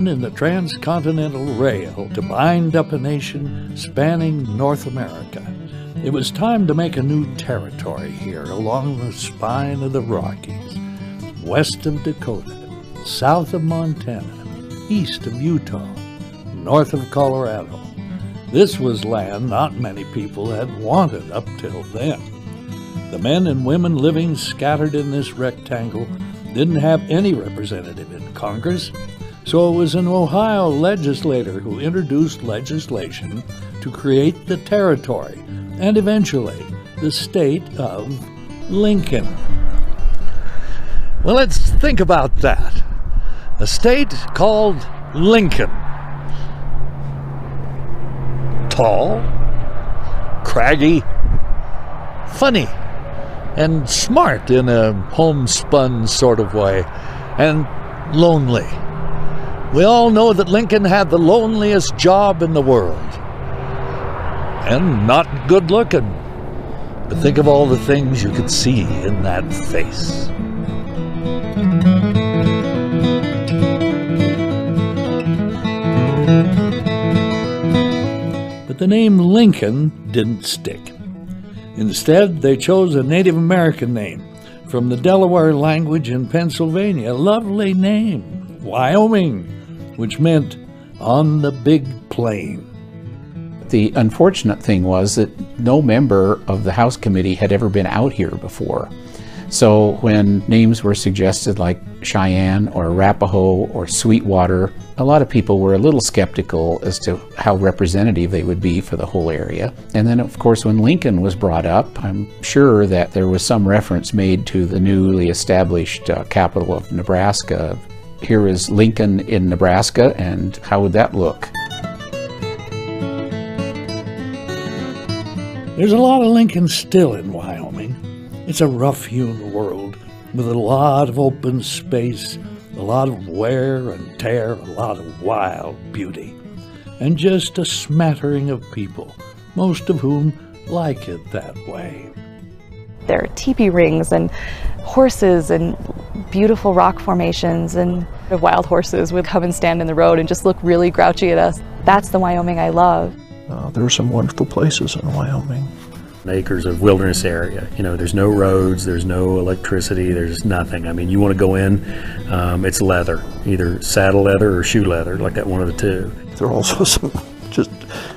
in the transcontinental rail to bind up a nation spanning North America. It was time to make a new territory here along the spine of the Rockies, west of Dakota, south of Montana, east of Utah, north of Colorado. This was land not many people had wanted up till then. The men and women living scattered in this rectangle didn't have any representative in Congress, so it was an Ohio legislator who introduced legislation to create the territory and eventually the state of Lincoln. Well, let's think about that. A state called Lincoln. Tall, craggy, funny, and smart in a homespun sort of way, and lonely. We all know that Lincoln had the loneliest job in the world. And not good looking. But think of all the things you could see in that face. But the name Lincoln didn't stick. Instead, they chose a Native American name from the Delaware language in Pennsylvania. A lovely name, Wyoming, which meant on the big plain. The unfortunate thing was that no member of the House committee had ever been out here before. So when names were suggested like Cheyenne or Arapaho or Sweetwater, a lot of people were a little skeptical as to how representative they would be for the whole area. And then of course when Lincoln was brought up, I'm sure that there was some reference made to the newly established capital of Nebraska. Here is Lincoln in Nebraska, and how would that look? There's a lot of Lincoln still in Wyoming. It's a rough-hewn world with a lot of open space, a lot of wear and tear, a lot of wild beauty, and just a smattering of people, most of whom like it that way. There are teepee rings and horses and beautiful rock formations, and the wild horses would come and stand in the road and just look really grouchy at us. That's the Wyoming I love. There are some wonderful places in Wyoming. Acres of wilderness area. You know, there's no roads, there's no electricity, there's nothing. I mean, you want to go in, it's leather, either saddle leather or shoe leather, like that, one of the two. There are also some just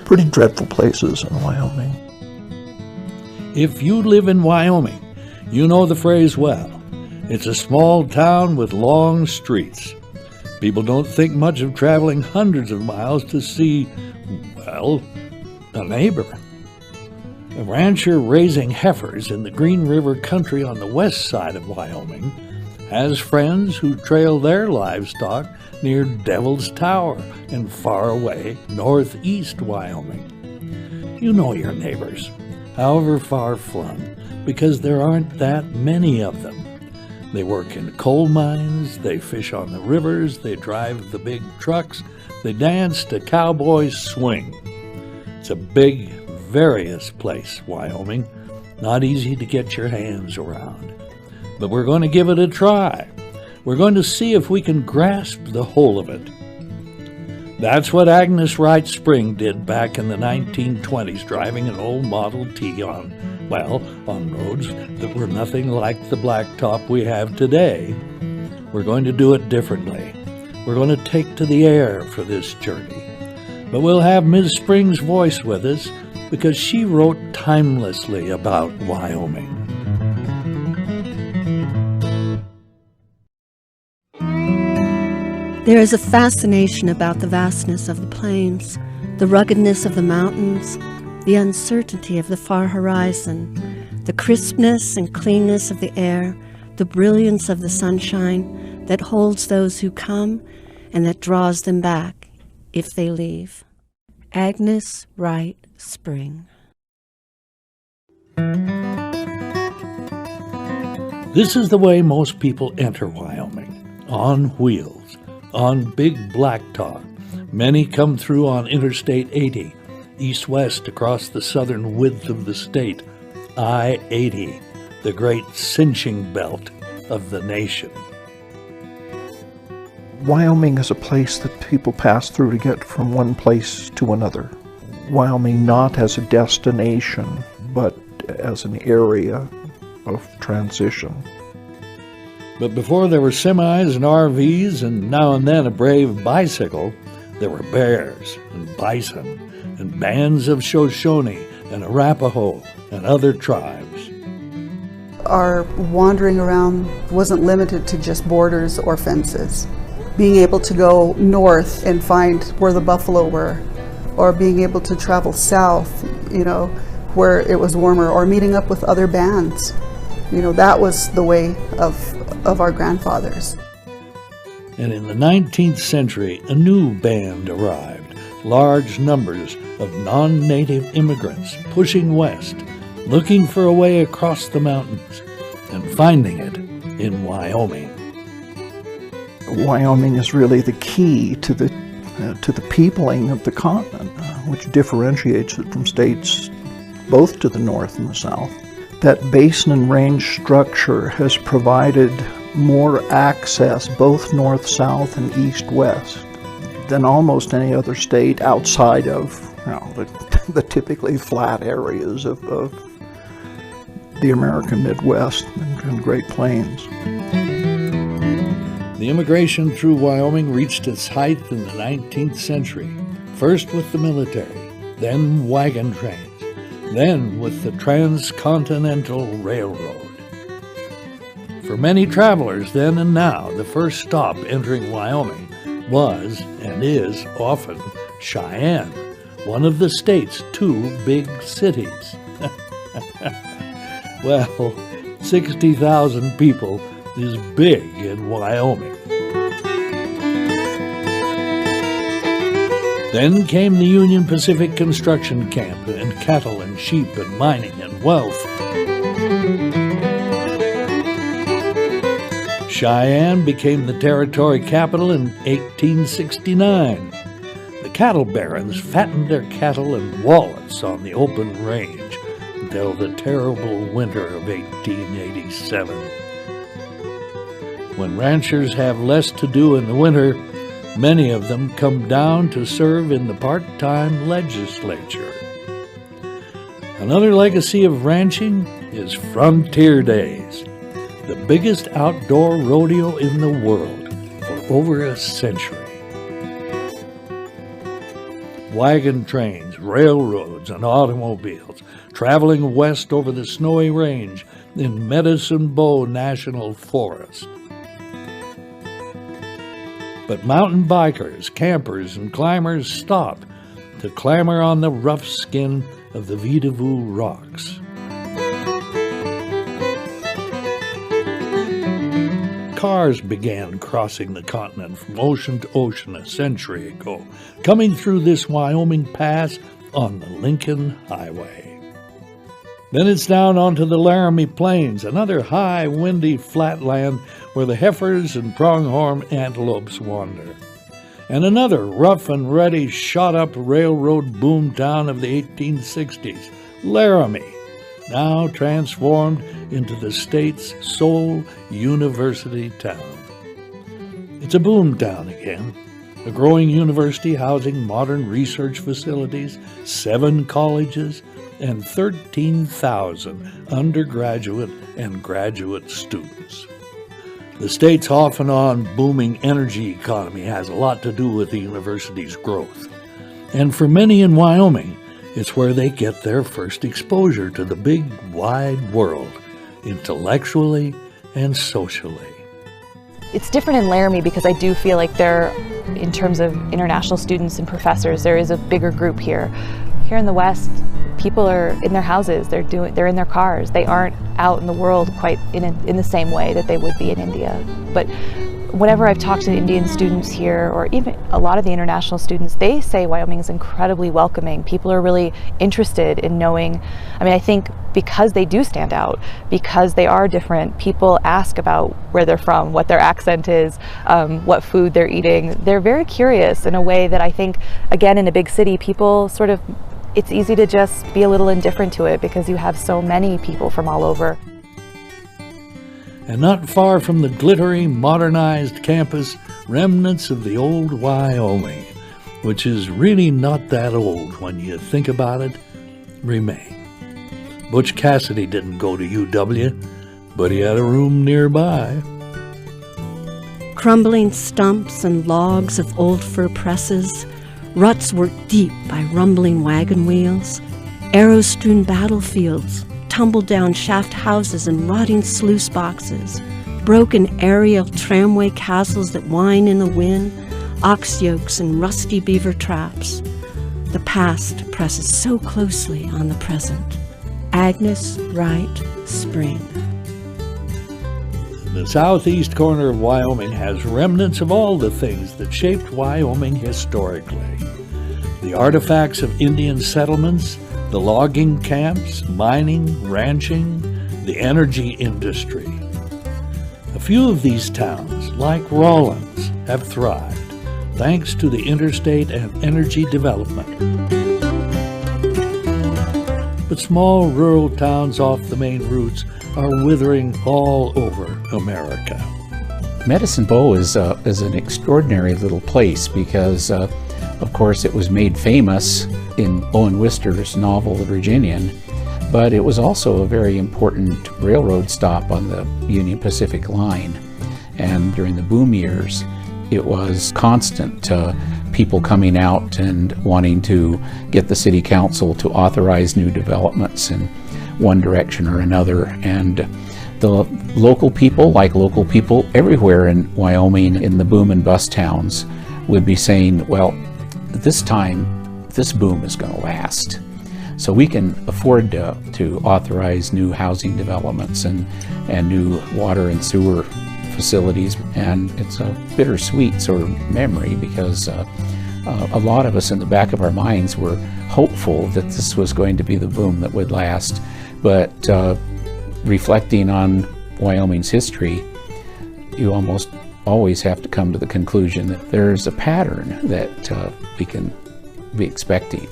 pretty dreadful places in Wyoming. If you live in Wyoming, you know the phrase well. It's a small town with long streets. People don't think much of traveling hundreds of miles to see, well, a neighbor. A rancher raising heifers in the Green River country on the west side of Wyoming has friends who trail their livestock near Devil's Tower in faraway northeast Wyoming. You know your neighbors, however far-flung, because there aren't that many of them. They work in coal mines, they fish on the rivers, they drive the big trucks, they dance to Cowboy Swing. It's a big, various place, Wyoming. Not easy to get your hands around. But we're going to give it a try. We're going to see if we can grasp the whole of it. That's what Agnes Wright Spring did back in the 1920s, driving an old Model T on roads that were nothing like the blacktop we have today. We're going to do it differently. We're going to take to the air for this journey. But we'll have Ms. Spring's voice with us because she wrote timelessly about Wyoming. There is a fascination about the vastness of the plains, the ruggedness of the mountains, the uncertainty of the far horizon, the crispness and cleanness of the air, the brilliance of the sunshine that holds those who come and that draws them back if they leave. Agnes Wright Spring. This is the way most people enter Wyoming, on wheels, on big blacktop. Many come through on Interstate 80, east-west across the southern width of the state, I-80, the great cinching belt of the nation. Wyoming is a place that people pass through to get from one place to another. Wyoming not as a destination, but as an area of transition. But before there were semis and RVs and now and then a brave bicycle, there were bears and bison and bands of Shoshone and Arapaho and other tribes. Our wandering around wasn't limited to just borders or fences. Being able to go north and find where the buffalo were, or being able to travel south, where it was warmer, or meeting up with other bands. That was the way of our grandfathers. And in the 19th century, a new band arrived, large numbers of non-native immigrants pushing west, looking for a way across the mountains, and finding it in Wyoming. Wyoming is really the key to the peopling of the continent, which differentiates it from states both to the north and the south. That basin and range structure has provided more access, both north-south and east-west, than almost any other state outside of the typically flat areas of the American Midwest and Great Plains. The immigration through Wyoming reached its height in the 19th century, first with the military, then wagon trains, then with the transcontinental railroad. For many travelers then and now, the first stop entering Wyoming was, and is often, Cheyenne, one of the state's 2 big cities. Well, 60,000 people is big in Wyoming. Then came the Union Pacific Construction Camp and cattle and sheep and mining and wealth. Cheyenne became the territory capital in 1869. The cattle barons fattened their cattle and wallets on the open range until the terrible winter of 1887. When ranchers have less to do in the winter, many of them come down to serve in the part-time legislature. Another legacy of ranching is Frontier Days, the biggest outdoor rodeo in the world for over a century. Wagon trains, railroads, and automobiles traveling west over the Snowy Range in Medicine Bow National Forest. But mountain bikers, campers, and climbers stop to clamber on the rough skin of the Vidavoo Rocks. Cars began crossing the continent from ocean to ocean a century ago, coming through this Wyoming pass on the Lincoln Highway. Then it's down onto the Laramie Plains, another high, windy flatland where the heifers and pronghorn antelopes wander. And another rough and ready, shot-up railroad boom town of the 1860s, Laramie, now transformed into the state's sole university town. It's a boom town again, a growing university housing modern research facilities, 7 colleges, and 13,000 undergraduate and graduate students. The state's off-and-on booming energy economy has a lot to do with the university's growth. And for many in Wyoming, it's where they get their first exposure to the big, wide world, intellectually and socially. It's different in Laramie because I do feel like in terms of international students and professors, there is a bigger group here. Here in the West, people are in their houses, they're in their cars. They aren't out in the world quite in the same way that they would be in India. But whenever I've talked to the Indian students here, or even a lot of the international students, they say Wyoming is incredibly welcoming. People are really interested in knowing. I think because they do stand out, because they are different, people ask about where they're from, what their accent is, what food they're eating. They're very curious in a way that I think, again, in a big city, people it's easy to just be a little indifferent to it because you have so many people from all over. And not far from the glittery, modernized campus remnants of the old Wyoming, which is really not that old when you think about it, remain. Butch Cassidy didn't go to UW, but he had a room nearby. Crumbling stumps and logs of old fir presses, ruts worked deep by rumbling wagon wheels, arrow-strewn battlefields, tumble-down shaft houses and rotting sluice boxes, broken aerial tramway castles that whine in the wind, ox yokes and rusty beaver traps. The past presses so closely on the present. Agnes Wright Spring. The southeast corner of Wyoming has remnants of all the things that shaped Wyoming historically. The artifacts of Indian settlements, the logging camps, mining, ranching, the energy industry. A few of these towns, like Rawlins, have thrived thanks to the interstate and energy development. But small rural towns off the main routes are withering all over America. Medicine Bow is an extraordinary little place because, of course, it was made famous in Owen Wister's novel, The Virginian, but it was also a very important railroad stop on the Union Pacific Line. And during the boom years, it was constant people coming out and wanting to get the city council to authorize new developments in one direction or another. And the local people, like local people everywhere in Wyoming in the boom and bust towns, would be saying, well, this time this boom is going to last. So we can afford to authorize new housing developments and new water and sewer facilities. And it's a bittersweet sort of memory because a lot of us in the back of our minds were hopeful that this was going to be the boom that would last. But reflecting on Wyoming's history, you almost always have to come to the conclusion that there's a pattern that we can be expecting.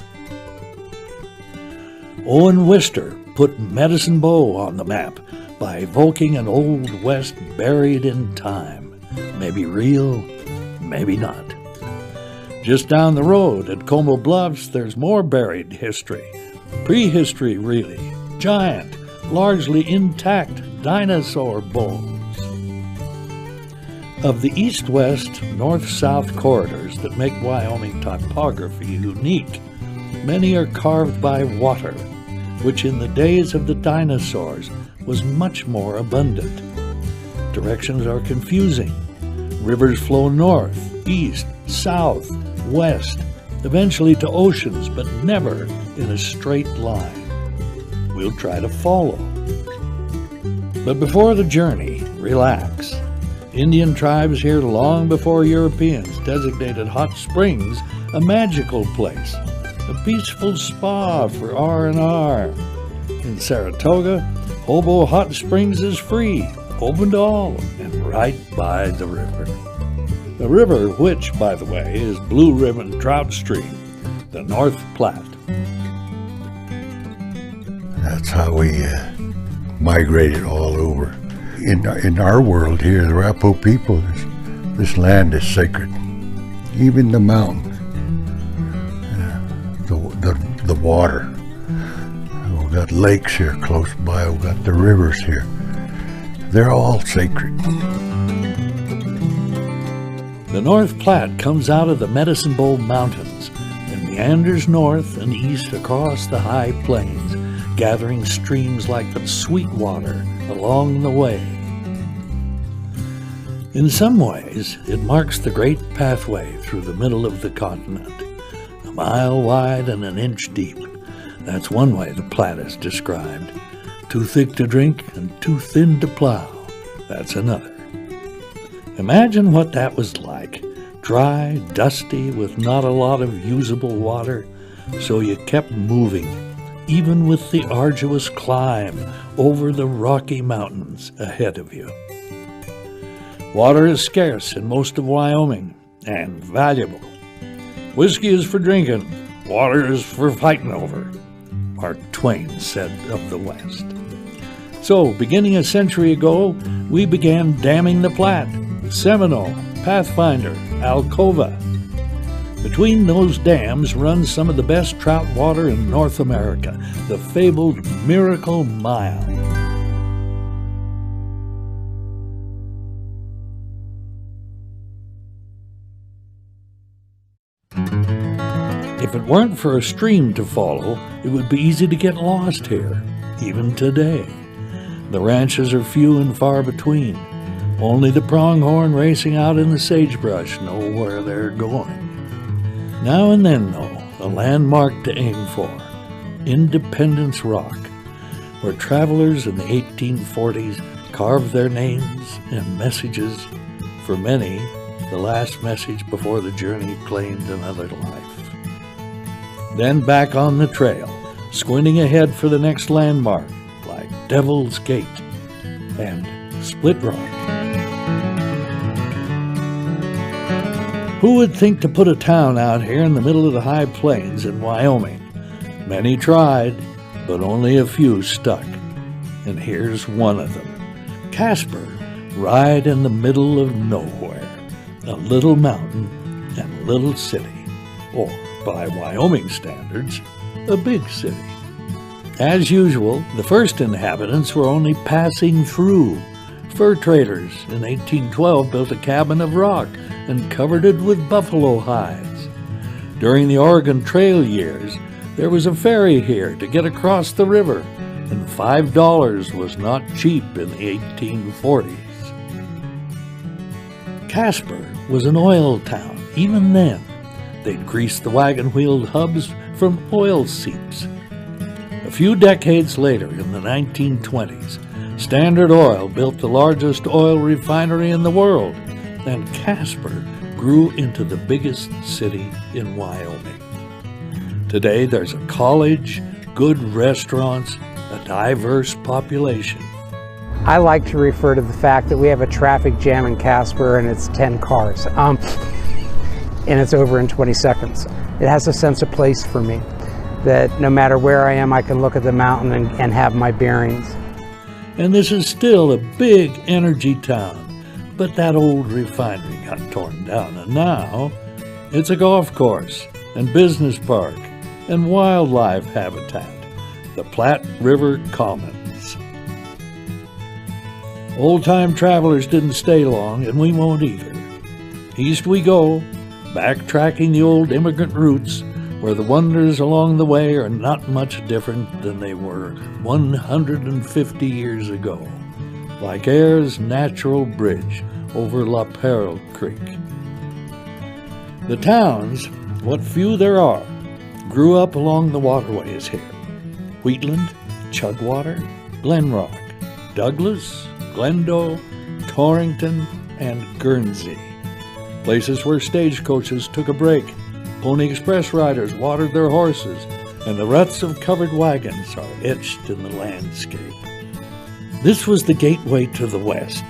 Owen Wister put Medicine Bow on the map by evoking an Old West buried in time. Maybe real, maybe not. Just down the road at Como Bluffs, there's more buried history. Prehistory, really. Giant, largely intact dinosaur bones. Of the east-west, north-south corridors that make Wyoming topography unique, many are carved by water, which in the days of the dinosaurs was much more abundant. Directions are confusing. Rivers flow north, east, south, west, eventually to oceans, but never in a straight line. We'll try to follow. But before the journey, relax. Indian tribes here long before Europeans designated Hot Springs a magical place, a peaceful spa for R&R. In Saratoga, Hobo Hot Springs is free, open to all, and right by the river. The river, which, by the way, is Blue Ribbon Trout Stream, the North Platte. That's how we migrated all over. In our world here, the Arapaho people, this land is sacred. Even the mountains, the water. We've got lakes here close by. We've got the rivers here. They're all sacred. The North Platte comes out of the Medicine Bow Mountains and meanders north and east across the high plains, gathering streams like the Sweetwater along the way. In some ways, it marks the great pathway through the middle of the continent, a mile wide and an inch deep. That's one way the Platte is described. Too thick to drink and too thin to plow. That's another. Imagine what that was like. Dry, dusty, with not a lot of usable water, so you kept moving, even with the arduous climb over the Rocky Mountains ahead of you. Water is scarce in most of Wyoming, and valuable. Whiskey is for drinking, water is for fighting over, Mark Twain said of the West. So, beginning a century ago, we began damming the Platte, Seminole, Pathfinder, Alcova. Between those dams runs some of the best trout water in North America, the fabled Miracle Mile. If it weren't for a stream to follow, it would be easy to get lost here, even today. The ranches are few and far between. Only the pronghorn racing out in the sagebrush know where they're going. Now and then, though, a landmark to aim for, Independence Rock, where travelers in the 1840s carved their names and messages, for many, the last message before the journey claimed another life. Then back on the trail, squinting ahead for the next landmark, like Devil's Gate and Split Rock. Who would think to put a town out here in the middle of the high plains in Wyoming? Many tried, but only a few stuck. And here's one of them. Casper, right in the middle of nowhere. A little mountain and a little city. Or, by Wyoming standards, a big city. As usual, the first inhabitants were only passing through. Fur traders in 1812 built a cabin of rock and covered it with buffalo hides. During the Oregon Trail years, there was a ferry here to get across the river, and $5 was not cheap in the 1840s. Casper was an oil town even then. They'd grease the wagon-wheeled hubs from oil seeps. A few decades later, in the 1920s, Standard Oil built the largest oil refinery in the world, and Casper grew into the biggest city in Wyoming. Today, there's a college, good restaurants, a diverse population. I like to refer to the fact that we have a traffic jam in Casper and it's 10 cars. And it's over in 20 seconds. It has a sense of place for me, that no matter where I am, I can look at the mountain and have my bearings. And this is still a big energy town, but that old refinery got torn down, and now it's a golf course and business park and wildlife habitat, the Platte River Commons. Old-time travelers didn't stay long, and we won't either. East we go, backtracking the old immigrant routes, where the wonders along the way are not much different than they were 150 years ago, like Ayer's natural bridge over La Perle Creek. The towns, what few there are, grew up along the waterways here. Wheatland, Chugwater, Glenrock, Douglas, Glendo, Torrington, and Guernsey. Places where stagecoaches took a break, Pony Express riders watered their horses, and the ruts of covered wagons are etched in the landscape. This was the gateway to the West,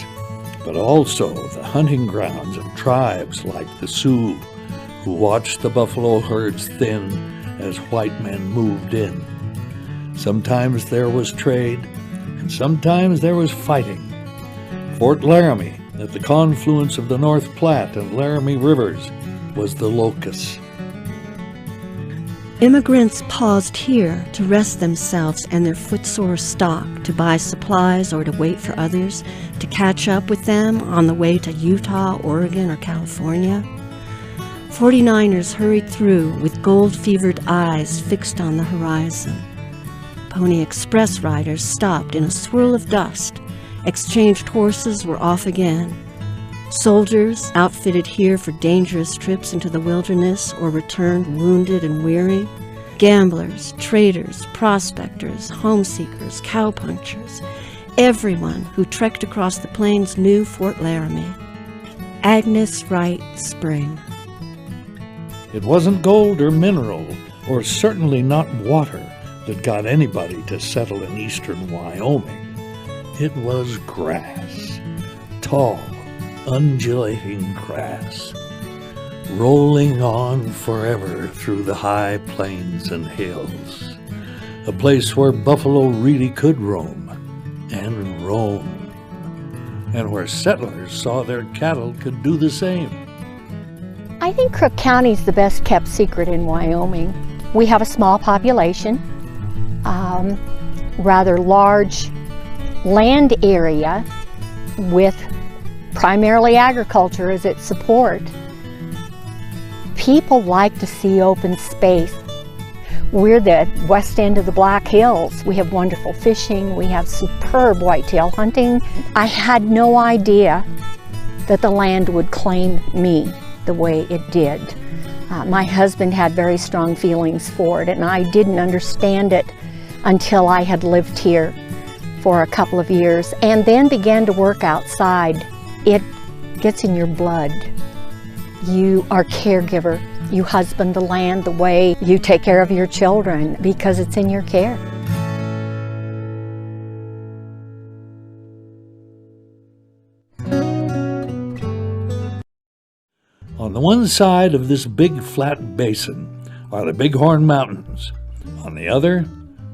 but also the hunting grounds of tribes like the Sioux, who watched the buffalo herds thin as white men moved in. Sometimes there was trade, and sometimes there was fighting. Fort Laramie, at the confluence of the North Platte and Laramie rivers, was the locus. Immigrants paused here to rest themselves and their footsore stock, to buy supplies or to wait for others to catch up with them on the way to Utah, Oregon, or California. 49ers hurried through with gold-fevered eyes fixed on the horizon. Pony Express riders stopped in a swirl of dust. Exchanged horses were off again. Soldiers, outfitted here for dangerous trips into the wilderness or returned wounded and weary. Gamblers, traders, prospectors, homeseekers, cowpunchers. Everyone who trekked across the plains knew Fort Laramie. Agnes Wright Spring. It wasn't gold or mineral, or certainly not water, that got anybody to settle in eastern Wyoming. It was grass. Tall, undulating grass, rolling on forever through the high plains and hills, a place where buffalo really could roam, and roam. and where settlers saw their cattle could do the same. I think Crook County is the best kept secret in Wyoming. We have a small population, rather large land area with primarily agriculture as its support. People like to see open space. We're the west end of the Black Hills. We have wonderful fishing. We have superb whitetail hunting. I had no idea that the land would claim me the way it did. My husband had very strong feelings for it, and I didn't understand it until I had lived here for a couple of years and then began to work outside. It gets in your blood. You are a caregiver. You husband the land the way you take care of your children because it's in your care. On the one side of this big flat basin are the Bighorn Mountains. On the other,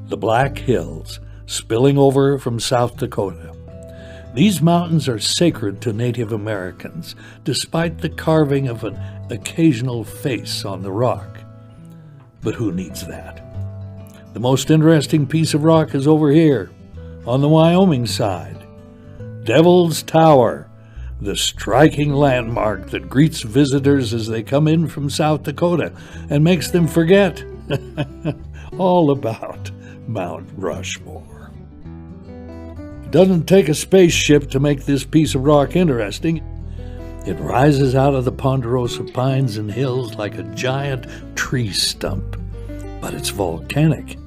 the Black Hills, spilling over from South Dakota. These mountains are sacred to Native Americans, despite the carving of an occasional face on the rock. But who needs that? The most interesting piece of rock is over here, on the Wyoming side. Devil's Tower, the striking landmark that greets visitors as they come in from South Dakota and makes them forget all about Mount Rushmore. It doesn't take a spaceship to make this piece of rock interesting. It rises out of the ponderosa pines and hills like a giant tree stump. But it's volcanic,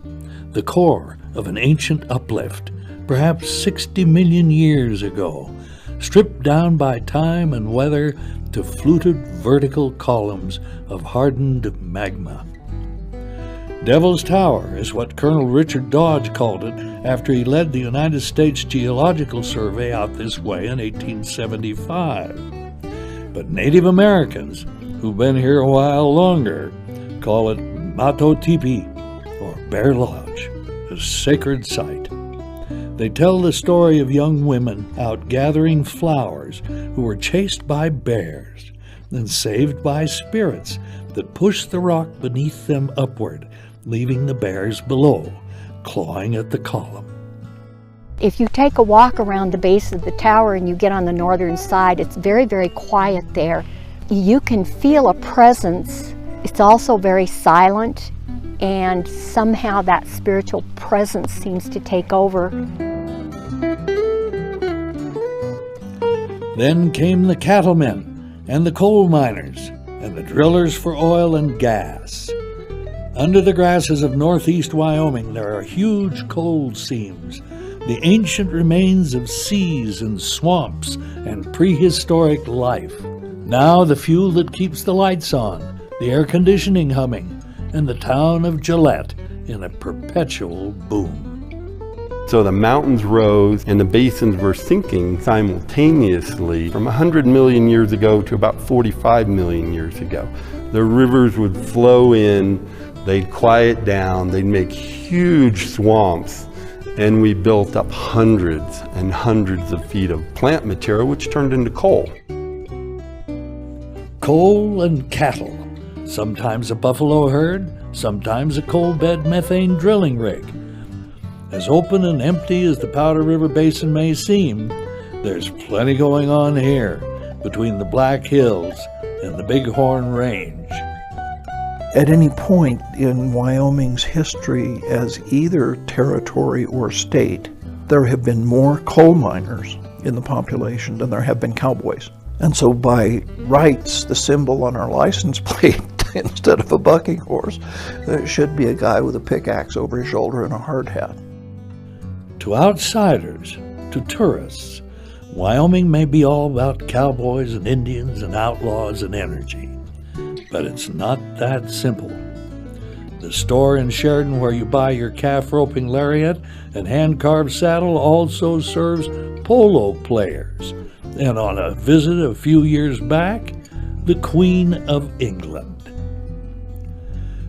the core of an ancient uplift, perhaps 60 million years ago, stripped down by time and weather to fluted vertical columns of hardened magma. Devil's Tower is what Colonel Richard Dodge called it after he led the United States Geological Survey out this way in 1875. But Native Americans, who've been here a while longer, call it Mato Tipi, or Bear Lodge, a sacred site. They tell the story of young women out gathering flowers who were chased by bears and saved by spirits that pushed the rock beneath them upward, leaving the bears below, clawing at the column. If you take a walk around the base of the tower and you get on the northern side, it's very, very quiet there. You can feel a presence. It's also very silent, and somehow that spiritual presence seems to take over. Then came the cattlemen and the coal miners and the drillers for oil and gas. Under the grasses of northeast Wyoming there are huge coal seams, the ancient remains of seas and swamps and prehistoric life. Now the fuel that keeps the lights on, the air conditioning humming, and the town of Gillette in a perpetual boom. So the mountains rose and the basins were sinking simultaneously from 100 million years ago to about 45 million years ago. The rivers would flow in, they'd quiet down, they'd make huge swamps, and we built up hundreds and hundreds of feet of plant material which turned into coal. Coal and cattle, sometimes a buffalo herd, sometimes a coal bed methane drilling rig. As open and empty as the Powder River Basin may seem, there's plenty going on here between the Black Hills and the Bighorn Range. At any point in Wyoming's history as either territory or state, there have been more coal miners in the population than there have been cowboys. And so by rights, the symbol on our license plate, instead of a bucking horse, there should be a guy with a pickaxe over his shoulder and a hard hat. To outsiders, to tourists, Wyoming may be all about cowboys and Indians and outlaws and energy. But it's not that simple. The store in Sheridan where you buy your calf roping lariat and hand-carved saddle also serves polo players. And on a visit a few years back, the Queen of England.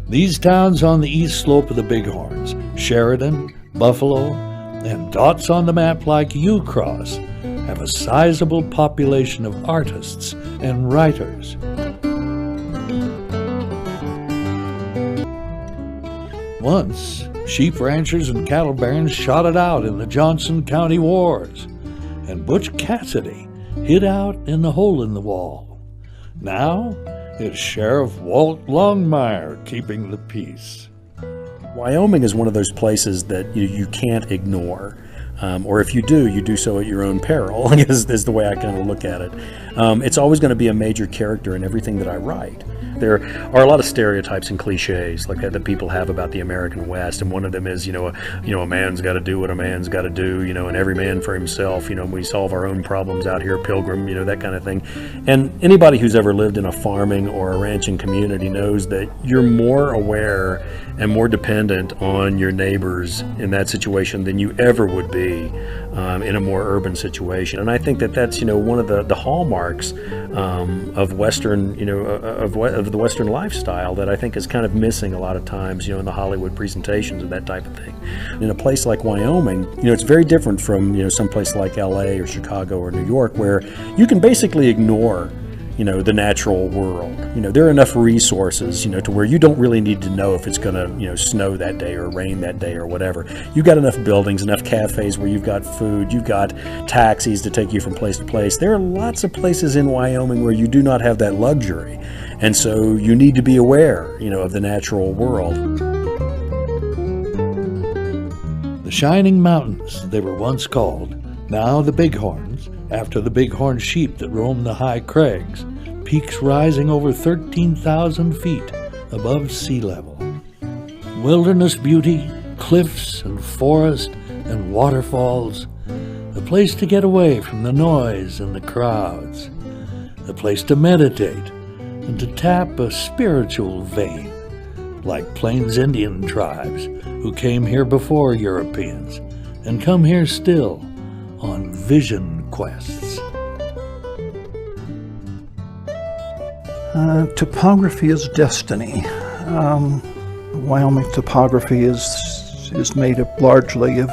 These towns on the east slope of the Bighorns, Sheridan, Buffalo, and dots on the map like U-Cross, have a sizable population of artists and writers. Once, sheep ranchers and cattle barons shot it out in the Johnson County Wars, and Butch Cassidy hid out in the hole in the wall. Now, it's Sheriff Walt Longmire keeping the peace. Wyoming is one of those places that you can't ignore. Or if you do so at your own peril, is the way I kind of look at it. It's always going to be a major character in everything that I write. There are a lot of stereotypes and cliches like that people have about the American West, and one of them is, a man's got to do what a man's got to do, and every man for himself. We solve our own problems out here, Pilgrim, that kind of thing. And anybody who's ever lived in a farming or a ranching community knows that you're more aware and more dependent on your neighbors in that situation than you ever would be in a more urban situation. And I think that that's one of the hallmarks of Western of the Western lifestyle that I think is kind of missing a lot of times in the Hollywood presentations of that type of thing. In a place like Wyoming, it's very different from some place like LA or Chicago or New York, where you can basically ignore the natural world. There are enough resources, to where you don't really need to know if it's going to, snow that day or rain that day or whatever. You've got enough buildings, enough cafes where you've got food, you've got taxis to take you from place to place. There are lots of places in Wyoming where you do not have that luxury. And so you need to be aware, of the natural world. The Shining Mountains, they were once called, now the Bighorns, after the bighorn sheep that roam the high crags, peaks rising over 13,000 feet above sea level. Wilderness beauty, cliffs and forest and waterfalls, a place to get away from the noise and the crowds, a place to meditate and to tap a spiritual vein, like Plains Indian tribes who came here before Europeans and come here still on vision quests. Topography is destiny. Wyoming topography is made up largely of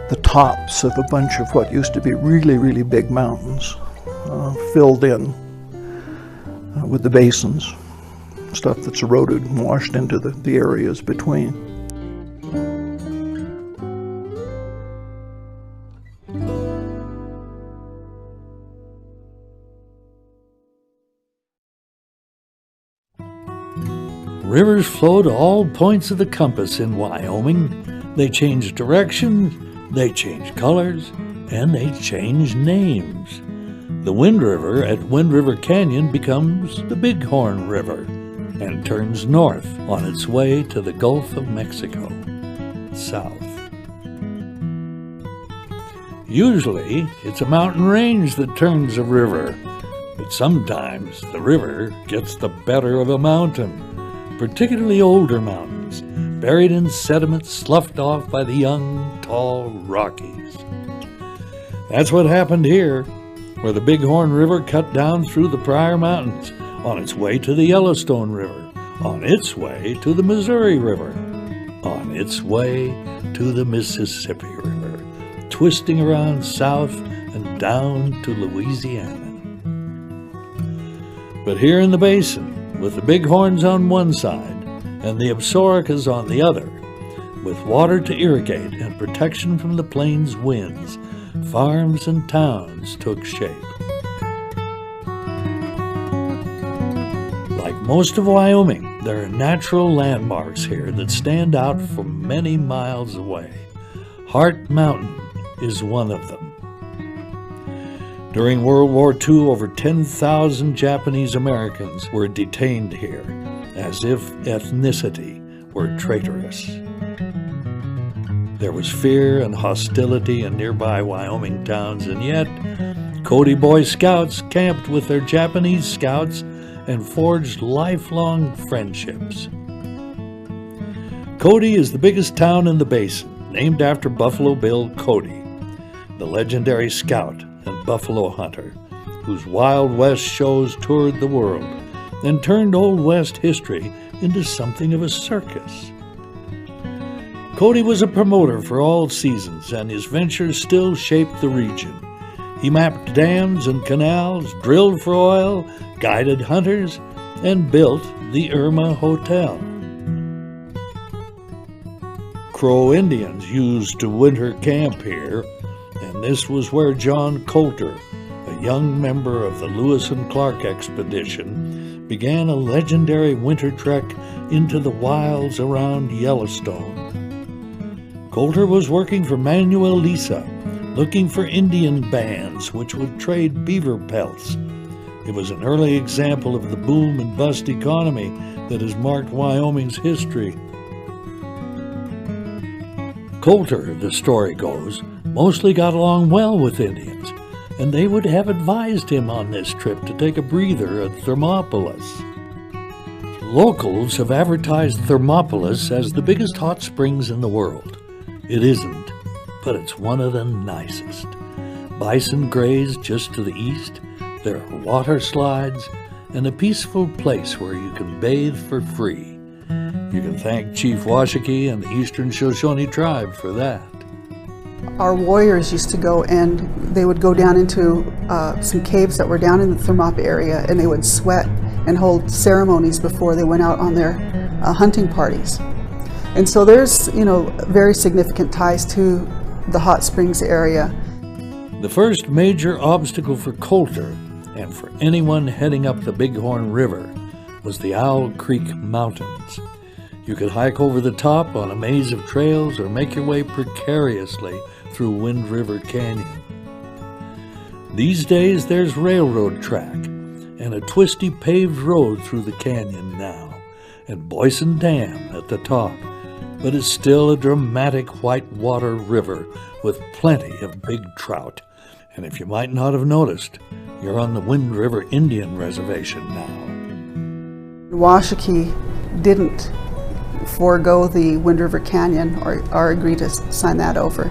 the tops of a bunch of what used to be really, really big mountains, filled in with the basins, stuff that's eroded and washed into the areas between. Rivers flow to all points of the compass in Wyoming. They change direction, they change colors, and they change names. The Wind River at Wind River Canyon becomes the Bighorn River and turns north on its way to the Gulf of Mexico, south. Usually, it's a mountain range that turns a river, but sometimes the river gets the better of a mountain, particularly older mountains, buried in sediment sloughed off by the young, tall Rockies. That's what happened here, where the Bighorn River cut down through the Pryor Mountains on its way to the Yellowstone River, on its way to the Missouri River, on its way to the Mississippi River, twisting around south and down to Louisiana. But here in the basin, with the Bighorns on one side and the Absarokas on the other, with water to irrigate and protection from the plains winds, farms and towns took shape. Like most of Wyoming, there are natural landmarks here that stand out from many miles away. Hart Mountain is one of them. During World War II, over 10,000 Japanese Americans were detained here, as if ethnicity were traitorous. There was fear and hostility in nearby Wyoming towns, and yet Cody Boy Scouts camped with their Japanese scouts and forged lifelong friendships. Cody is the biggest town in the basin, named after Buffalo Bill Cody, the legendary scout and buffalo hunter, whose Wild West shows toured the world and turned Old West history into something of a circus. Cody was a promoter for all seasons, and his ventures still shaped the region. He mapped dams and canals, drilled for oil, guided hunters, and built the Irma Hotel. Crow Indians used to winter camp here, and this was where John Coulter, a young member of the Lewis and Clark expedition, began a legendary winter trek into the wilds around Yellowstone. Coulter was working for Manuel Lisa, looking for Indian bands which would trade beaver pelts. It was an early example of the boom and bust economy that has marked Wyoming's history. Coulter, the story goes, mostly got along well with Indians, and they would have advised him on this trip to take a breather at Thermopolis. Locals have advertised Thermopolis as the biggest hot springs in the world. It isn't, but it's one of the nicest. Bison graze just to the east, there are water slides, and a peaceful place where you can bathe for free. You can thank Chief Washakie and the Eastern Shoshone tribe for that. Our warriors used to go and they would go down into some caves that were down in the Thermop area, and they would sweat and hold ceremonies before they went out on their hunting parties. And so there's, very significant ties to the hot springs area. The first major obstacle for Coulter and for anyone heading up the Bighorn River was the Owl Creek Mountains. You could hike over the top on a maze of trails or make your way precariously through Wind River Canyon. These days there's railroad track and a twisty paved road through the canyon now, and Boysen Dam at the top, but it's still a dramatic whitewater river with plenty of big trout. And if you might not have noticed, you're on the Wind River Indian Reservation now. Washakie didn't forego the Wind River Canyon or agree to sign that over.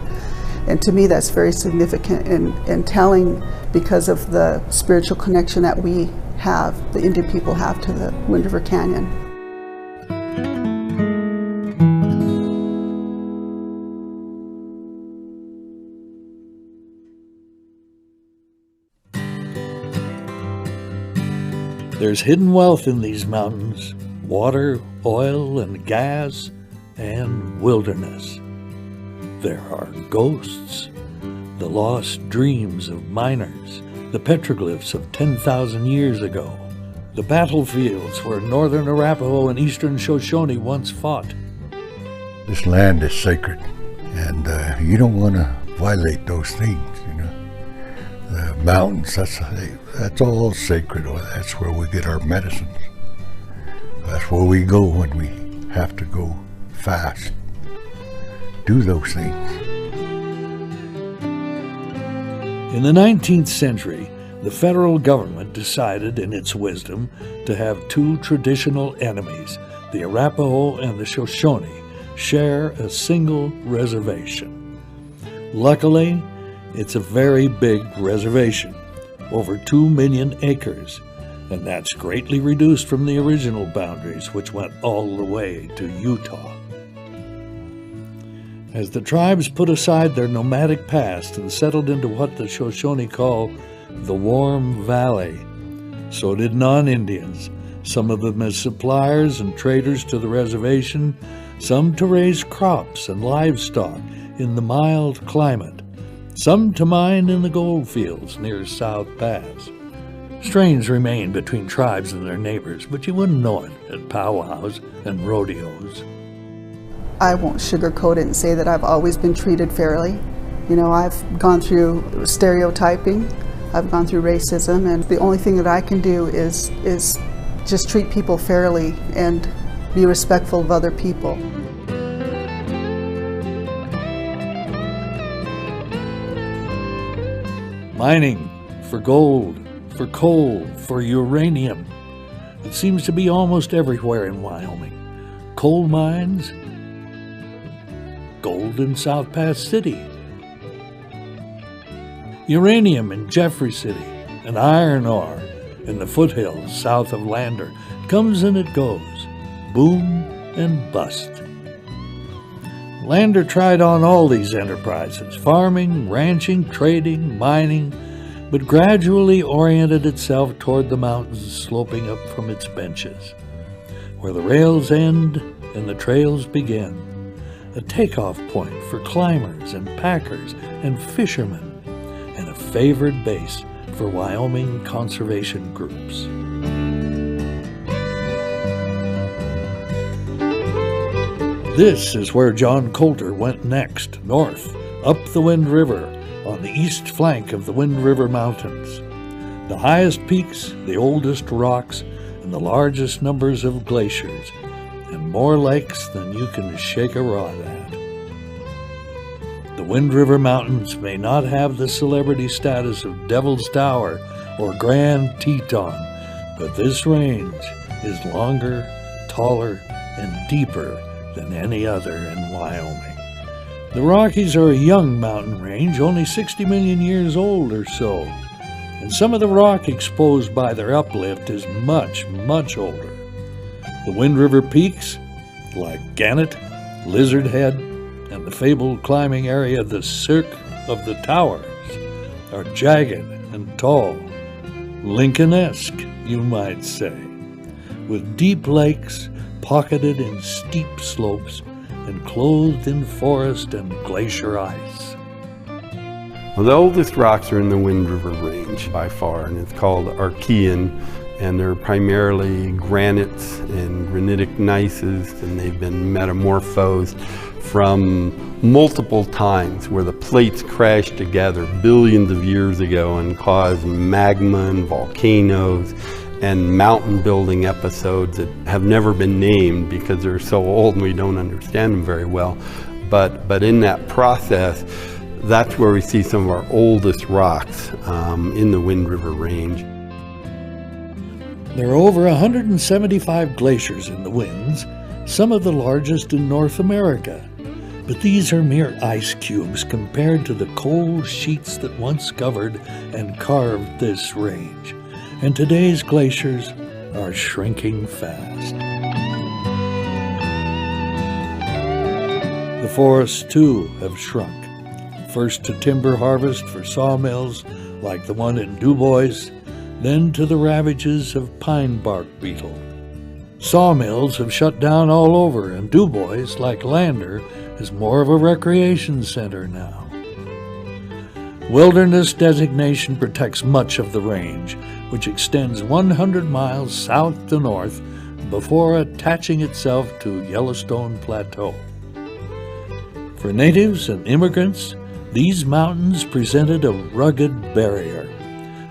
And to me that's very significant and telling because of the spiritual connection that we have, the Indian people have, to the Wind River Canyon. There's hidden wealth in these mountains: water, oil, and gas, and wilderness. There are ghosts, the lost dreams of miners, the petroglyphs of 10,000 years ago, the battlefields where northern Arapaho and eastern Shoshone once fought. This land is sacred, and you don't want to violate those things, The mountains, that's all sacred. That's where we get our medicines. That's where we go when we have to go fast. Do those things. In the 19th century, the federal government decided in its wisdom to have two traditional enemies, the Arapaho and the Shoshone, share a single reservation. Luckily, it's a very big reservation, over 2 million acres, and that's greatly reduced from the original boundaries, which went all the way to Utah. As the tribes put aside their nomadic past and settled into what the Shoshone call the Warm Valley, so did non-Indians, some of them as suppliers and traders to the reservation, some to raise crops and livestock in the mild climate, some to mine in the gold fields near South Pass. Strains remain between tribes and their neighbors, but you wouldn't know it at powwows and rodeos. I won't sugarcoat it and say that I've always been treated fairly. I've gone through stereotyping, I've gone through racism, and the only thing that I can do is just treat people fairly and be respectful of other people. Mining for gold, for coal, for uranium. It seems to be almost everywhere in Wyoming. Coal mines, gold in South Pass City, uranium in Jeffrey City, and iron ore in the foothills south of Lander. Comes and it goes, boom and bust. Lander tried on all these enterprises: farming, ranching, trading, mining, but gradually oriented itself toward the mountains sloping up from its benches, where the rails end and the trails begin, a takeoff point for climbers and packers and fishermen, and a favored base for Wyoming conservation groups. This is where John Coulter went next, north, up the Wind River, on the east flank of the Wind River Mountains. The highest peaks, the oldest rocks, and the largest numbers of glaciers, and more lakes than you can shake a rod at. The Wind River Mountains may not have the celebrity status of Devil's Tower or Grand Teton, but this range is longer, taller, and deeper than any other in Wyoming. The Rockies are a young mountain range, only 60 million years old or so, and some of the rock exposed by their uplift is much, much older. The Wind River peaks, like Gannett, Lizard Head, and the fabled climbing area the Cirque of the Towers, are jagged and tall, Lincoln-esque, you might say, with deep lakes pocketed in steep slopes and clothed in forest and glacier ice. Well, the oldest rocks are in the Wind River Range by far, and it's called Archean, and they're primarily granites and granitic gneisses, and they've been metamorphosed from multiple times where the plates crashed together billions of years ago and caused magma and volcanoes and mountain building episodes that have never been named because they're so old and we don't understand them very well. But in that process, that's where we see some of our oldest rocks in the Wind River Range. There are over 175 glaciers in the winds, some of the largest in North America. But these are mere ice cubes compared to the cold sheets that once covered and carved this range. And today's glaciers are shrinking fast. The forests, too, have shrunk. First to timber harvest for sawmills like the one in Dubois, then to the ravages of pine bark beetle. Sawmills have shut down all over, and Dubois, like Lander, is more of a recreation center now. Wilderness designation protects much of the range, which extends 100 miles south to north before attaching itself to Yellowstone Plateau. For natives and immigrants, these mountains presented a rugged barrier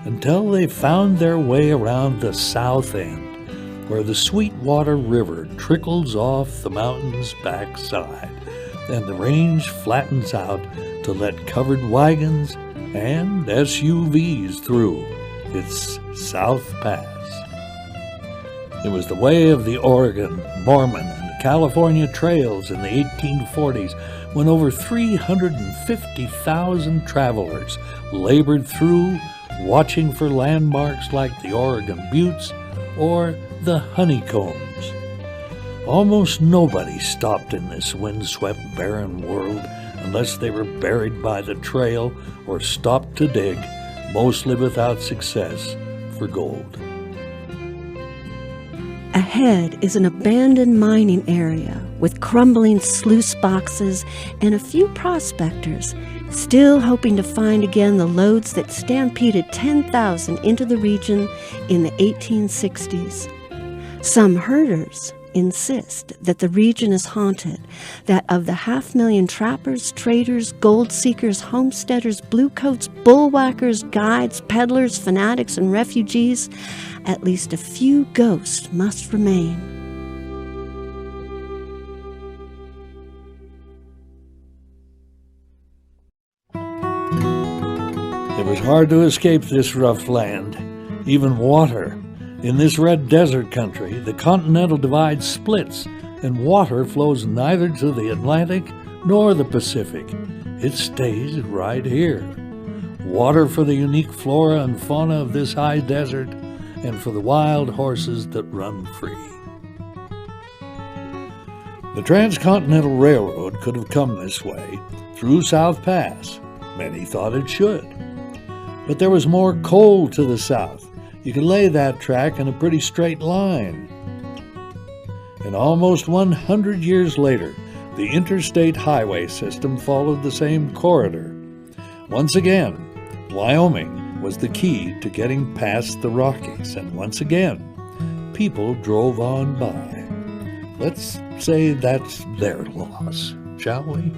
until they found their way around the south end, where the Sweetwater River trickles off the mountain's backside, and the range flattens out to let covered wagons and SUVs through its South Pass. It was the way of the Oregon, Mormon, and California trails in the 1840s when over 350,000 travelers labored through, watching for landmarks like the Oregon Buttes or the Honeycombs. Almost nobody stopped in this windswept, barren world unless they were buried by the trail or stopped to dig, mostly without success, for gold. Ahead is an abandoned mining area with crumbling sluice boxes and a few prospectors still hoping to find again the lodes that stampeded 10,000 into the region in the 1860s. Some herders insist that the region is haunted, that of the 500,000 trappers, traders, gold seekers, homesteaders, bluecoats, bullwhackers, guides, peddlers, fanatics, and refugees, at least a few ghosts must remain. It was hard to escape this rough land, even water. In this red desert country, the continental divide splits, and water flows neither to the Atlantic nor the Pacific. It stays right here. Water for the unique flora and fauna of this high desert, and for the wild horses that run free. The Transcontinental Railroad could have come this way, through South Pass. Many thought it should. But there was more coal to the south. You could lay that track in a pretty straight line. And almost 100 years later, the interstate highway system followed the same corridor. Once again, Wyoming was the key to getting past the Rockies, and once again, people drove on by. Let's say that's their loss, shall we?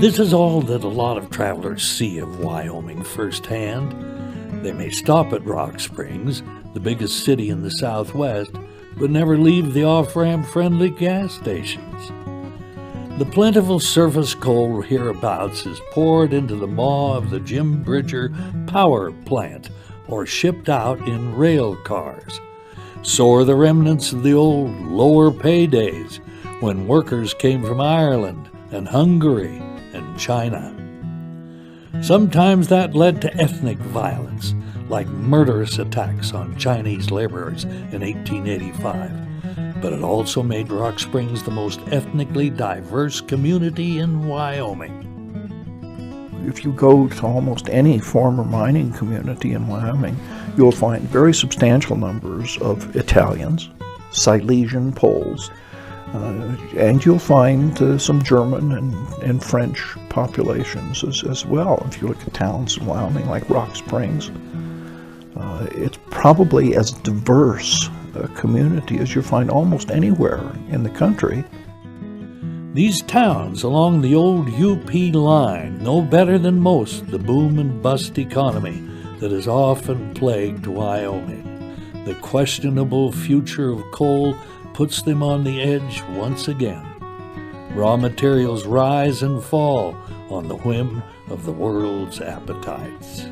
This is all that a lot of travelers see of Wyoming firsthand. They may stop at Rock Springs, the biggest city in the Southwest, but never leave the off-ramp friendly gas stations. The plentiful surface coal hereabouts is poured into the maw of the Jim Bridger power plant or shipped out in rail cars. So are the remnants of the old lower pay days when workers came from Ireland and Hungary and China. Sometimes that led to ethnic violence, like murderous attacks on Chinese laborers in 1885. But it also made Rock Springs the most ethnically diverse community in Wyoming. If you go to almost any former mining community in Wyoming, you'll find very substantial numbers of Italians, Silesian Poles, and you'll find some German and French populations as well. If you look at towns in Wyoming like Rock Springs, it's probably as diverse a community as you find almost anywhere in the country. These towns along the old UP line know better than most the boom and bust economy that has often plagued Wyoming. The questionable future of coal puts them on the edge once again. Raw materials rise and fall on the whim of the world's appetites.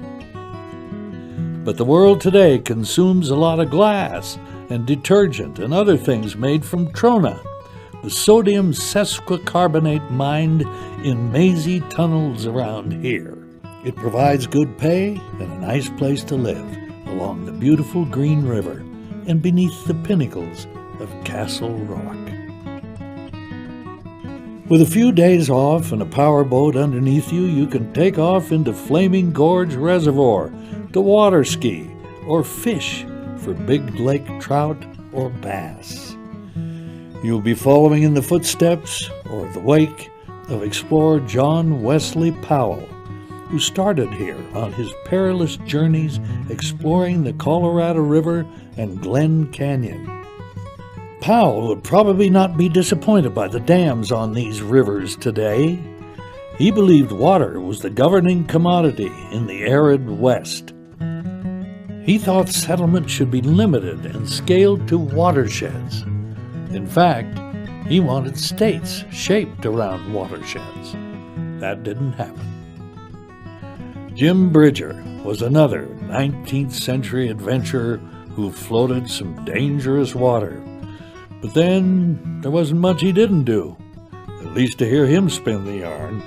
But the world today consumes a lot of glass and detergent and other things made from trona, the sodium sesquicarbonate mined in mazy tunnels around here. It provides good pay and a nice place to live along the beautiful Green River and beneath the pinnacles of Castle Rock. With a few days off and a power boat underneath you, you can take off into Flaming Gorge Reservoir to water ski or fish for big lake trout or bass. You'll be following in the footsteps or the wake of explorer John Wesley Powell, who started here on his perilous journeys exploring the Colorado River and Glen Canyon. Powell would probably not be disappointed by the dams on these rivers today. He believed water was the governing commodity in the arid West. He thought settlement should be limited and scaled to watersheds. In fact, he wanted states shaped around watersheds. That didn't happen. Jim Bridger was another 19th century adventurer who floated some dangerous water. But then there wasn't much he didn't do, at least to hear him spin the yarn.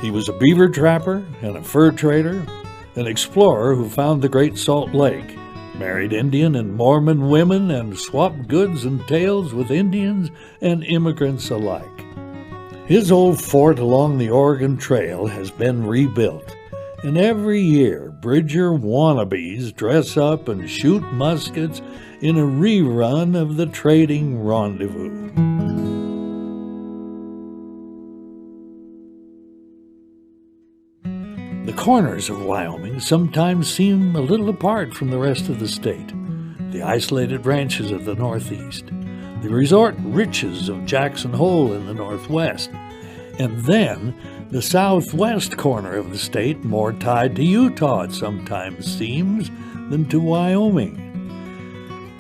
He was a beaver trapper and a fur trader, an explorer who found the Great Salt Lake, married Indian and Mormon women, and swapped goods and tales with Indians and immigrants alike. His old fort along the Oregon Trail has been rebuilt, and every year Bridger wannabes dress up and shoot muskets in a rerun of the Trading Rendezvous. The corners of Wyoming sometimes seem a little apart from the rest of the state. The isolated ranches of the northeast, the resort riches of Jackson Hole in the northwest, and then the southwest corner of the state, more tied to Utah, it sometimes seems, than to Wyoming.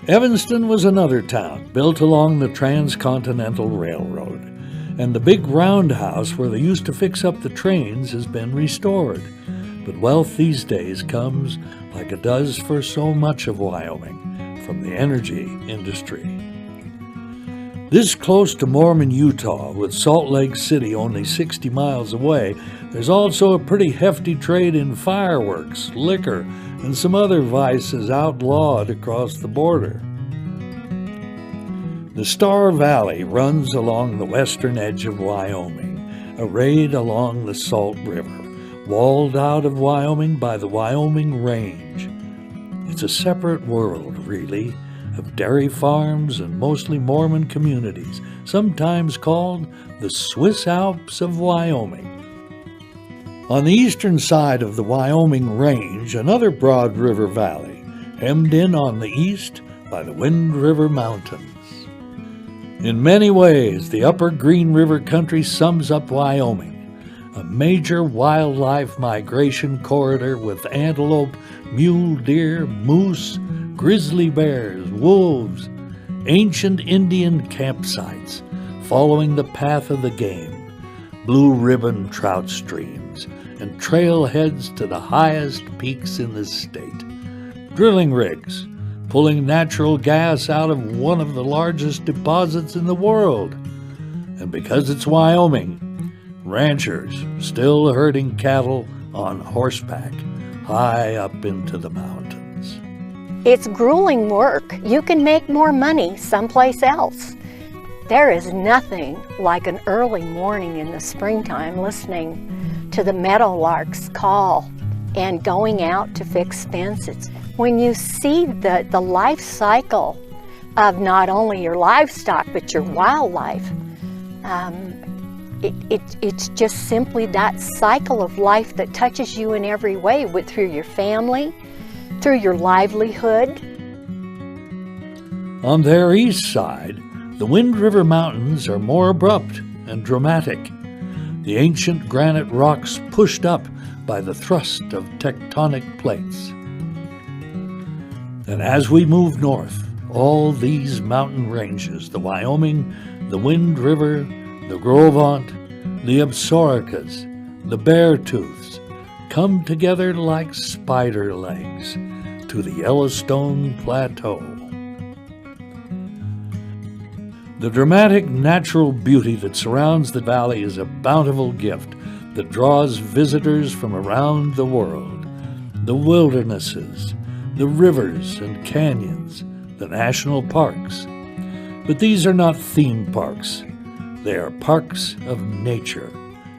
Evanston was another town built along the Transcontinental Railroad, and the big roundhouse where they used to fix up the trains has been restored. But wealth these days comes, like it does for so much of Wyoming, from the energy industry. This close to Mormon, Utah, with Salt Lake City only 60 miles away, there's also a pretty hefty trade in fireworks, liquor, and some other vices outlawed across the border. The Star Valley runs along the western edge of Wyoming, arrayed along the Salt River, walled out of Wyoming by the Wyoming Range. It's a separate world, really, of dairy farms and mostly Mormon communities, sometimes called the Swiss Alps of Wyoming. On the eastern side of the Wyoming Range, another broad river valley, hemmed in on the east by the Wind River Mountains. In many ways, the upper Green River country sums up Wyoming, a major wildlife migration corridor with antelope, mule deer, moose, grizzly bears, wolves, ancient Indian campsites following the path of the game, blue ribbon trout streams, and trailheads to the highest peaks in the state. Drilling rigs pulling natural gas out of one of the largest deposits in the world. And because it's Wyoming, ranchers still herding cattle on horseback high up into the mountains. It's grueling work. You can make more money someplace else. There is nothing like an early morning in the springtime listening to the meadowlarks call and going out to fix fences. When you see the life cycle of not only your livestock but your wildlife, it's just simply that cycle of life that touches you in every way, through your family, through your livelihood. On their east side, the Wind River Mountains are more abrupt and dramatic, the ancient granite rocks pushed up by the thrust of tectonic plates. And as we move north, all these mountain ranges, the Wyoming, the Wind River, the Gros Ventre, the Absarokas, the Beartooths, come together like spider legs to the Yellowstone Plateau. The dramatic natural beauty that surrounds the valley is a bountiful gift that draws visitors from around the world. The wildernesses, the rivers and canyons, the national parks. But these are not theme parks. They are parks of nature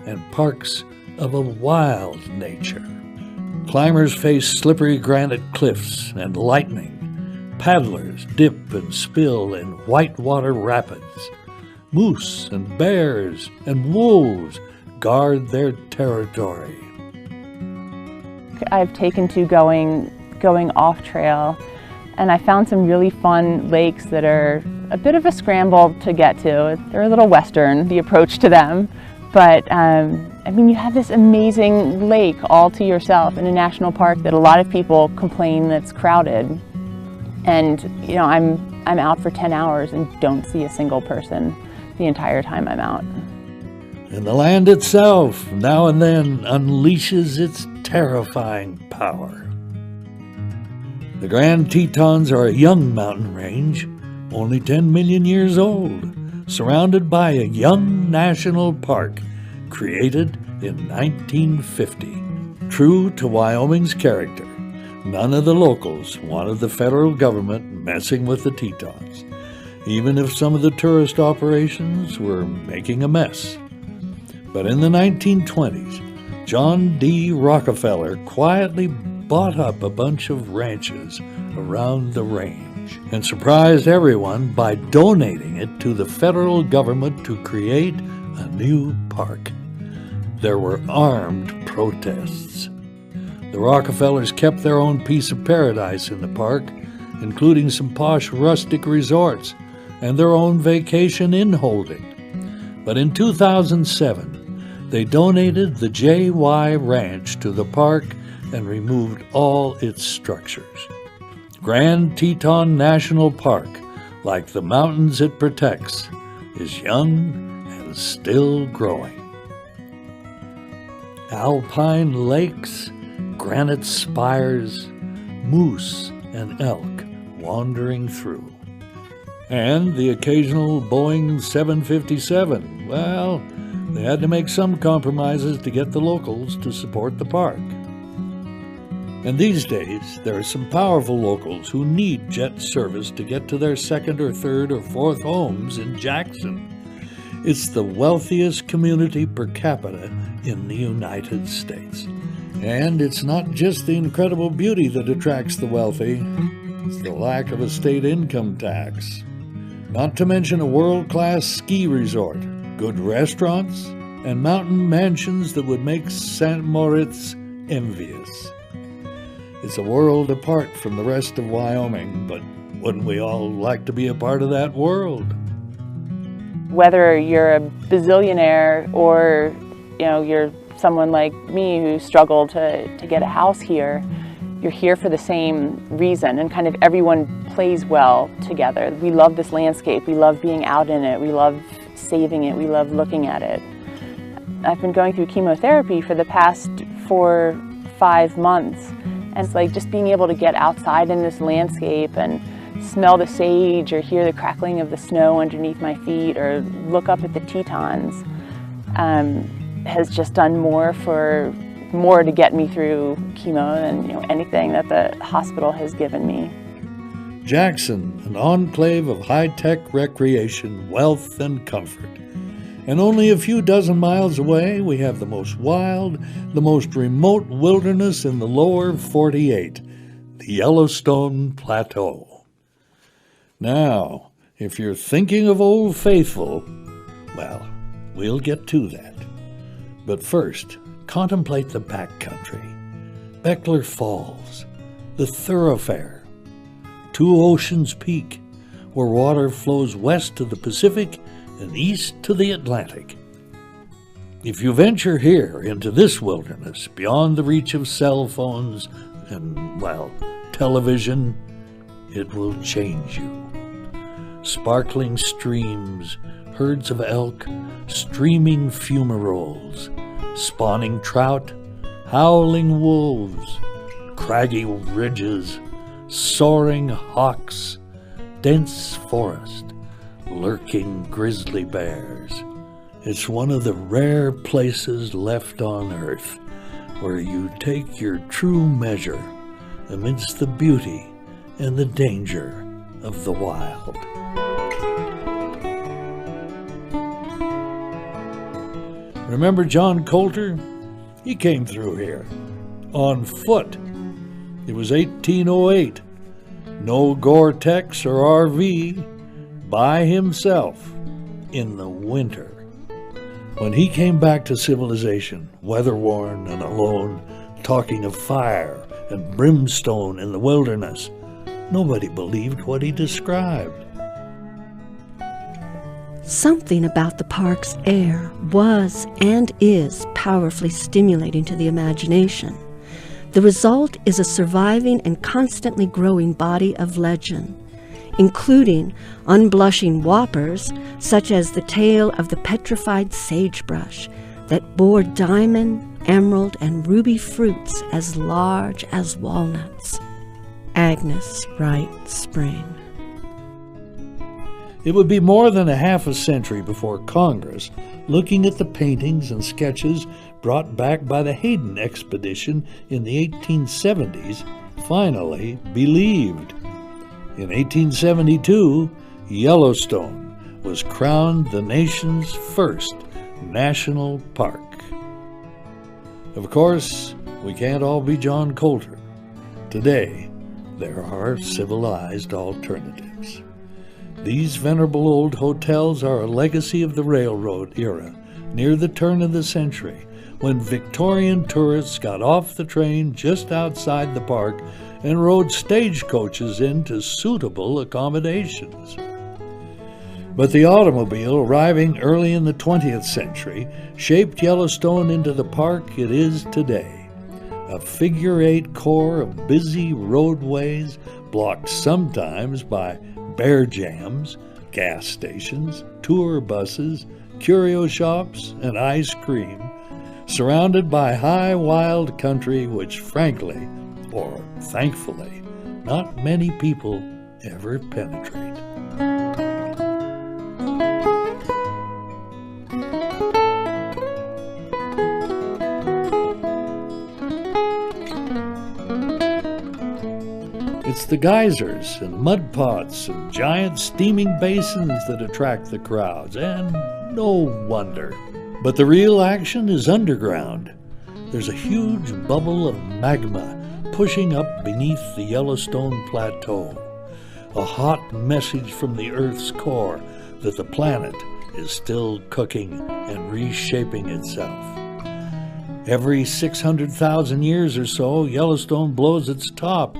and parks of a wild nature. Climbers face slippery granite cliffs and lightning. Paddlers dip and spill in whitewater rapids. Moose and bears and wolves guard their territory. I've taken to going off trail, and I found some really fun lakes that are a bit of a scramble to get to. They're a little western, the approach to them, but I mean, you have this amazing lake all to yourself in a national park that a lot of people complain that's crowded. And you know, I'm out for 10 hours and don't see a single person the entire time I'm out. And the land itself, now and then, unleashes its terrifying power. The Grand Tetons are a young mountain range, only 10 million years old, surrounded by a young national park created in 1950. True to Wyoming's character, none of the locals wanted the federal government messing with the Tetons, even if some of the tourist operations were making a mess. But in the 1920s, John D. Rockefeller quietly bought up a bunch of ranches around the range and surprised everyone by donating it to the federal government to create a new park. There were armed protests. The Rockefellers kept their own piece of paradise in the park, including some posh rustic resorts and their own vacation inn holding. But in 2007, they donated the J.Y. Ranch to the park and removed all its structures. Grand Teton National Park, like the mountains it protects, is young and still growing. Alpine lakes, granite spires, moose and elk wandering through. And the occasional Boeing 757. Well, they had to make some compromises to get the locals to support the park. And these days, there are some powerful locals who need jet service to get to their second or third or fourth homes in Jackson. It's the wealthiest community per capita in the United States. And it's not just the incredible beauty that attracts the wealthy, it's the lack of a state income tax. Not to mention a world-class ski resort, good restaurants, and mountain mansions that would make St. Moritz envious. It's a world apart from the rest of Wyoming, but wouldn't we all like to be a part of that world? Whether you're a bazillionaire or you're someone like me who struggled to get a house here, you're here for the same reason, and kind of everyone plays well together. We love this landscape, we love being out in it, we love saving it, we love looking at it. I've been going through chemotherapy for the past 4-5 months, and it's like just being able to get outside in this landscape and smell the sage or hear the crackling of the snow underneath my feet or look up at the Tetons has just done more to get me through chemo than anything that the hospital has given me. Jackson, an enclave of high-tech recreation, wealth, and comfort. And only a few dozen miles away, we have the most wild, the most remote wilderness in the lower 48, the Yellowstone Plateau. Now, if you're thinking of Old Faithful, well, we'll get to that. But first, contemplate the backcountry, Beckler Falls, the Thoroughfare, Two Oceans Peak, where water flows west to the Pacific and east to the Atlantic. If you venture here into this wilderness, beyond the reach of cell phones and, well, television, it will change you. Sparkling streams, herds of elk, streaming fumaroles, spawning trout, howling wolves, craggy ridges, soaring hawks, dense forest, lurking grizzly bears. It's one of the rare places left on earth where you take your true measure amidst the beauty and the danger of the wild. Remember John Coulter? He came through here on foot. It was 1808. No Gore-Tex or RV, by himself in the winter. When he came back to civilization, weather-worn and alone, talking of fire and brimstone in the wilderness, nobody believed what he described. Something about the park's air was and is powerfully stimulating to the imagination. The result is a surviving and constantly growing body of legend, including unblushing whoppers such as the tale of the petrified sagebrush that bore diamond, emerald, and ruby fruits as large as walnuts. Agnes Wright Spring. It would be more than a half a century before Congress, looking at the paintings and sketches brought back by the Hayden expedition in the 1870s, finally believed. In 1872, Yellowstone was crowned the nation's first national park. Of course, we can't all be John Coulter. Today, there are civilized alternatives. These venerable old hotels are a legacy of the railroad era, near the turn of the century, when Victorian tourists got off the train just outside the park and rode stagecoaches into suitable accommodations. But the automobile, arriving early in the 20th century, shaped Yellowstone into the park it is today. A figure-8 core of busy roadways, blocked sometimes by bear jams, gas stations, tour buses, curio shops, and ice cream, surrounded by high wild country which frankly, or thankfully, not many people ever penetrate. It's the geysers and mud pots and giant steaming basins that attract the crowds, and no wonder. But the real action is underground. There's a huge bubble of magma pushing up beneath the Yellowstone Plateau, a hot message from the Earth's core that the planet is still cooking and reshaping itself. Every 600,000 years or so, Yellowstone blows its top,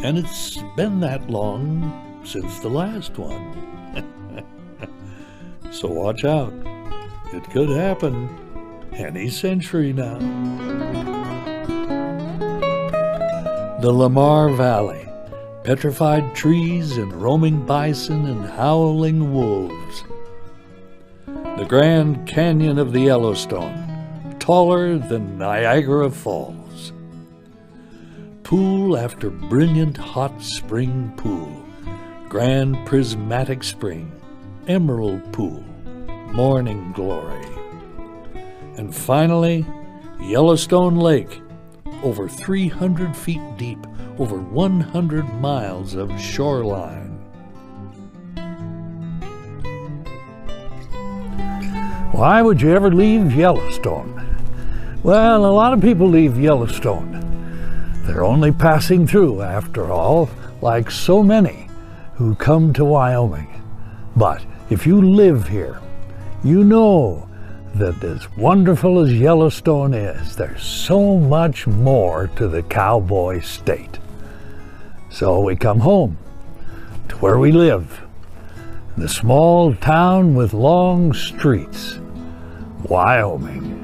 and it's been that long since the last one. So watch out. It could happen any century now. The Lamar Valley, petrified trees and roaming bison and howling wolves. The Grand Canyon of the Yellowstone, taller than Niagara Falls. Pool after brilliant hot spring pool, grand prismatic spring, emerald pool, morning glory. And finally, Yellowstone Lake, over 300 feet deep, over 100 miles of shoreline. Why would you ever leave Yellowstone? Well, a lot of people leave Yellowstone. They're only passing through, after all, like so many who come to Wyoming. But if you live here, you know that as wonderful as Yellowstone is, there's so much more to the Cowboy State. So we come home to where we live, the small town with long streets, Wyoming.